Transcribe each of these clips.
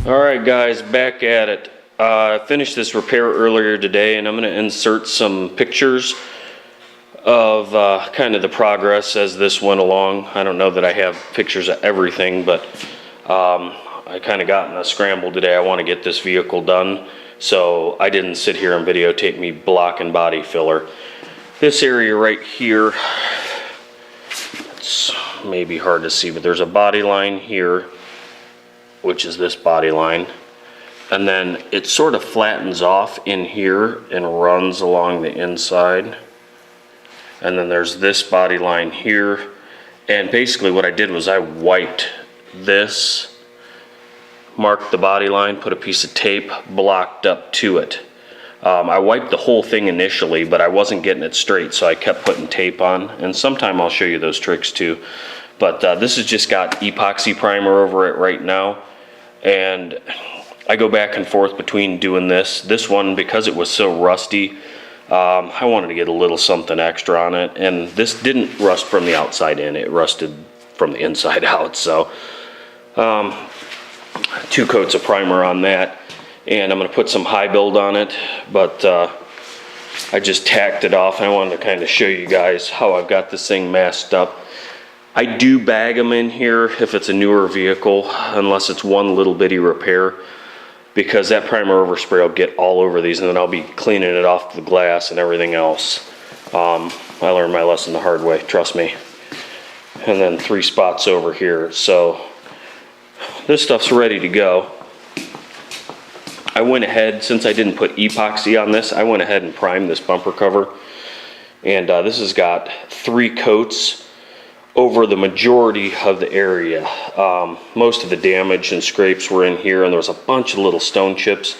Alright guys, back at it. I finished this repair earlier today, and I'm going to insert some pictures of kind of the progress as this went along. I don't know that I have pictures of everything, but I kind of got in a scramble today. I want to get this vehicle done, so I didn't sit here and videotape me block and body filler. This area right here, it's maybe hard to see, but there's a body line here, which is this body line, and then it sort of flattens off in here and runs along the inside, and then there's this body line here. And basically what I did was I wiped this, marked the body line, put a piece of tape blocked up to it. I wiped the whole thing initially, but I wasn't getting it straight, so I kept putting tape on, and sometime I'll show you those tricks too. But this has just got epoxy primer over it right now, and I go back and forth between doing this one because it was so rusty. I wanted to get a little something extra on it, and this didn't rust from the outside in, it rusted from the inside out. So 2 coats of primer on that, and I'm going to put some high build on it, but I just tacked it off, and I wanted to kind of show you guys how I've got this thing masked up. I do bag them in here if it's a newer vehicle, unless it's one little bitty repair, because that primer overspray will get all over these, and then I'll be cleaning it off the glass and everything else. I learned my lesson the hard way, trust me. And then 3 spots over here. So this stuff's ready to go. I went ahead, since I didn't put epoxy on this, I went ahead and primed this bumper cover. And this has got 3 coats over the majority of the area. Most of the damage and scrapes were in here, and there was a bunch of little stone chips.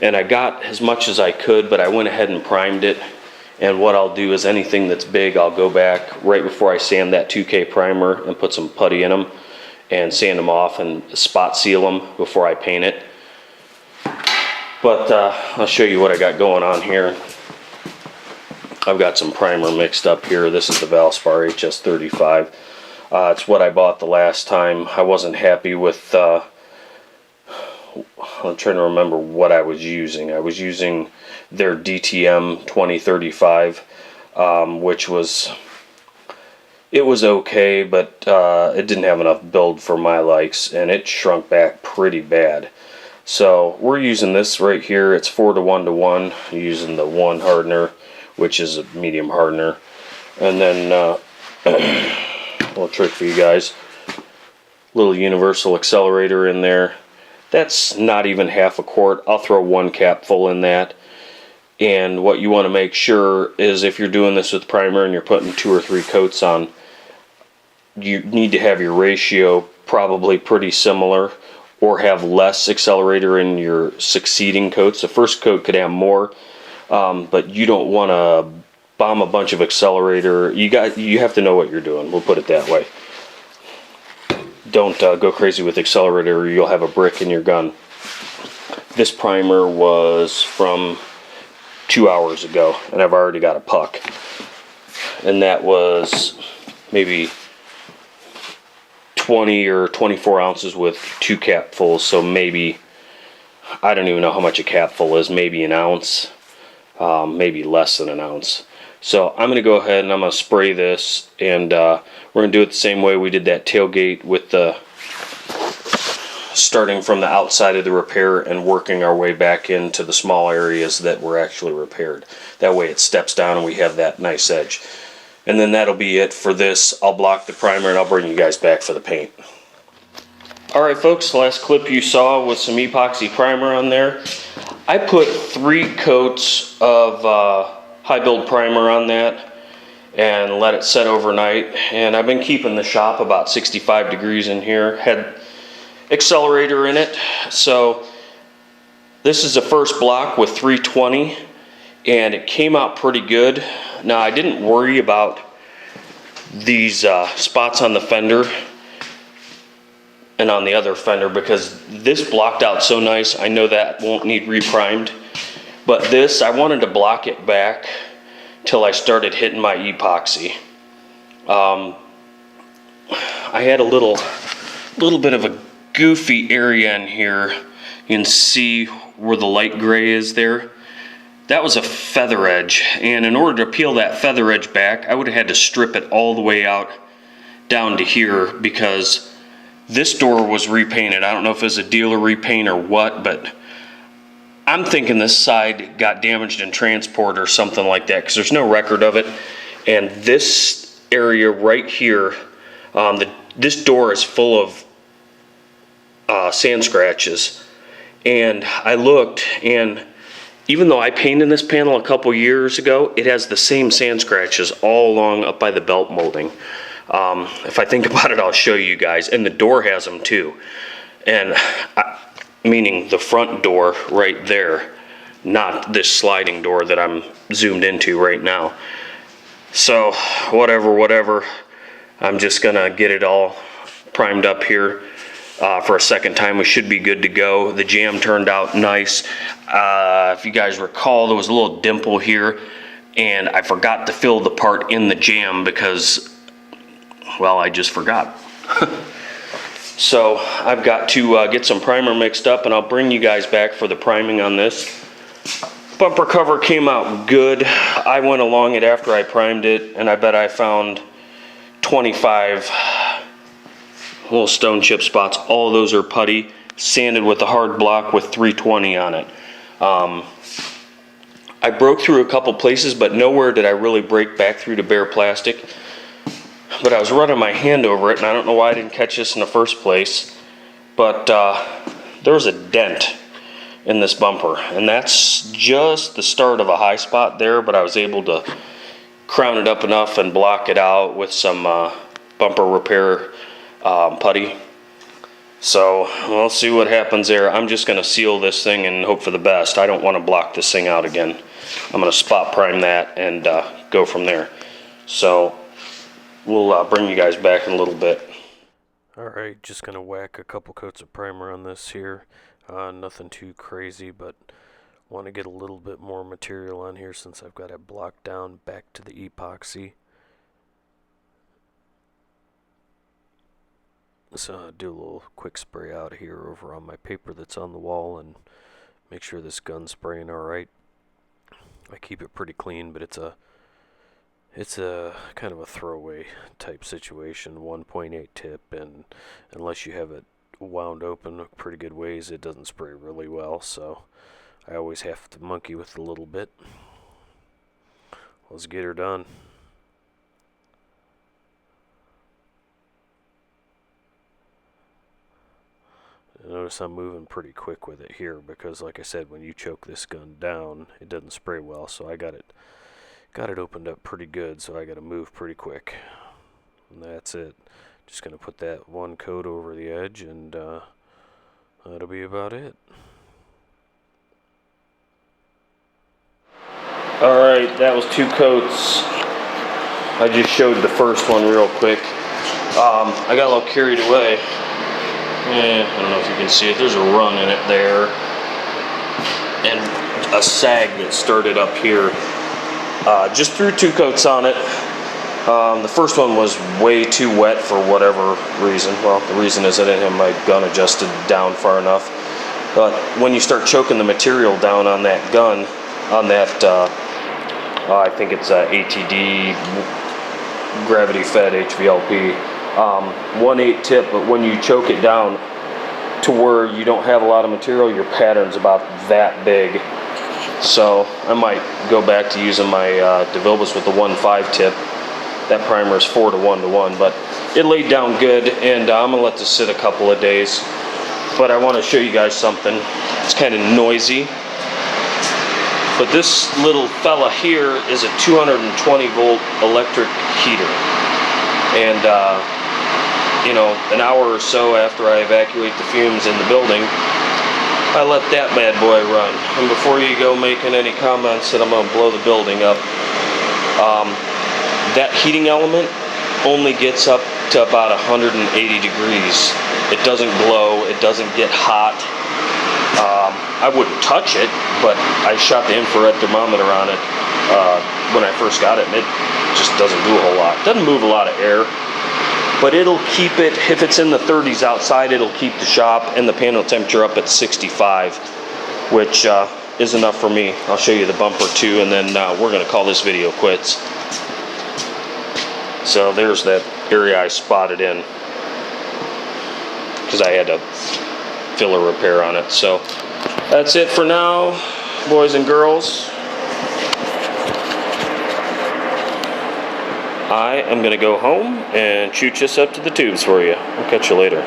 And I got as much as I could, but I went ahead and primed it. And what I'll do is anything that's big, I'll go back right before I sand that 2K primer and put some putty in them and sand them off and spot seal them before I paint it. But I'll show you what I got going on here. I've got some primer mixed up here. This is the Valspar HS 35. It's what I bought the last time. I wasn't happy with, I'm trying to remember what I was using. I was using their DTM 2035, which was, it was okay, but it didn't have enough build for my likes, and it shrunk back pretty bad. So we're using this right here. It's 4:1:1, using the 1 hardener, which is a medium hardener. And then a little trick for you guys, little universal accelerator in there. That's not even half a quart. I'll throw 1 cap full in that. And what you want to make sure is, if you're doing this with primer and you're putting 2 or 3 coats on, you need to have your ratio probably pretty similar, or have less accelerator in your succeeding coats. The first coat could have more, but you don't want to bomb a bunch of accelerator. You have to know what you're doing, we'll put it that way. Don't go crazy with accelerator, or you'll have a brick in your gun. This primer was from 2 hours ago, and I've already got a puck, and that was maybe 20 or 24 ounces with 2 capfuls. So maybe, I don't even know how much a capful is, maybe an ounce. Maybe less than an ounce. So I'm going to go ahead and I'm going to spray this, and we're going to do it the same way we did that tailgate, with the starting from the outside of the repair and working our way back into the small areas that were actually repaired. That way it steps down and we have that nice edge. And then that'll be it for this. I'll block the primer and I'll bring you guys back for the paint. Alright folks, the last clip you saw was some epoxy primer on there. I put 3 coats of high build primer on that and let it set overnight, and I've been keeping the shop about 65 degrees in here. Had accelerator in it, so this is the first block with 320, and it came out pretty good. Now, I didn't worry about these spots on the fender and on the other fender, because this blocked out so nice. I know that won't need reprimed, but this, I wanted to block it back till I started hitting my epoxy. I had a little bit of a goofy area in here. You can see where the light gray is there. That was a feather edge, and in order to peel that feather edge back, I would have had to strip it all the way out down to here, because this door was repainted. I don't know if it was a dealer repaint or what, but I'm thinking this side got damaged in transport or something like that, because there's no record of it. And this area right here, this door is full of sand scratches. And I looked, and even though I painted this panel a couple years ago, it has the same sand scratches all along up by the belt molding. If I think about it, I'll show you guys. And the door has them too. And meaning the front door right there, not this sliding door that I'm zoomed into right now. So whatever, I'm just gonna get it all primed up here for a second time. We should be good to go. The jam turned out nice. If you guys recall, there was a little dimple here, and I forgot to fill the part in the jam because, well, I just forgot. So I've got to get some primer mixed up, and I'll bring you guys back for the priming on this. Bumper cover came out good. I went along it after I primed it, and I bet I found 25 little stone chip spots. All of those are putty, sanded with a hard block with 320 on it. I broke through a couple places, but nowhere did I really break back through to bare plastic. But I was running my hand over it, and I don't know why I didn't catch this in the first place, but there was a dent in this bumper, and that's just the start of a high spot there, but I was able to crown it up enough and block it out with some bumper repair putty. So we'll see what happens there. I'm just going to seal this thing and hope for the best. I don't want to block this thing out again. I'm going to spot prime that and go from there. So we'll bring you guys back in a little bit. Alright, just going to whack a couple coats of primer on this here. Nothing too crazy, but want to get a little bit more material on here since I've got it blocked down back to the epoxy. So do a little quick spray out here over on my paper that's on the wall and make sure this gun's spraying alright. I keep it pretty clean, but it's a kind of a throwaway type situation, 1.8 tip, and unless you have it wound open a pretty good ways, it doesn't spray really well, so I always have to monkey with it a little bit. Let's get her done. Notice I'm moving pretty quick with it here because, like I said, when you choke this gun down, it doesn't spray well, so I got it opened up pretty good, so I got to move pretty quick. And that's it. Just going to put that one coat over the edge, and that'll be about it. Alright, that was 2 coats. I just showed the first one real quick. I got a little carried away. I don't know if you can see it. There's a run in it there. And a sag that started up here. Just threw 2 coats on it. The first one was way too wet for whatever reason. Well, the reason is I didn't have my gun adjusted down far enough. But when you start choking the material down on that gun, on that, I think it's a ATD gravity fed HVLP, 1/8 tip, but when you choke it down to where you don't have a lot of material, your pattern's about that big. So I might go back to using my DeVilbiss with the 1/5 tip. That primer is 4 to 1 to 1, but it laid down good, and I'm gonna let this sit a couple of days. But I want to show you guys something. It's kind of noisy, but this little fella here is a 220 volt electric heater, and you know, an hour or so after I evacuate the fumes in the building, I let that bad boy run. And before you go making any comments that I'm going to blow the building up, that heating element only gets up to about 180 degrees. It doesn't glow, it doesn't get hot. I wouldn't touch it, but I shot the infrared thermometer on it when I first got it, and it just doesn't do a whole lot. It doesn't move a lot of air. but it'll keep it, if it's in the 30s outside, it'll keep the shop and the panel temperature up at 65, which is enough for me. I'll show you the bumper too, and then we're gonna call this video quits. So there's that area I spotted in, because I had a filler repair on it. So that's it for now, boys and girls. I am going to go home and shoot this up to the tubes for you. I'll catch you later.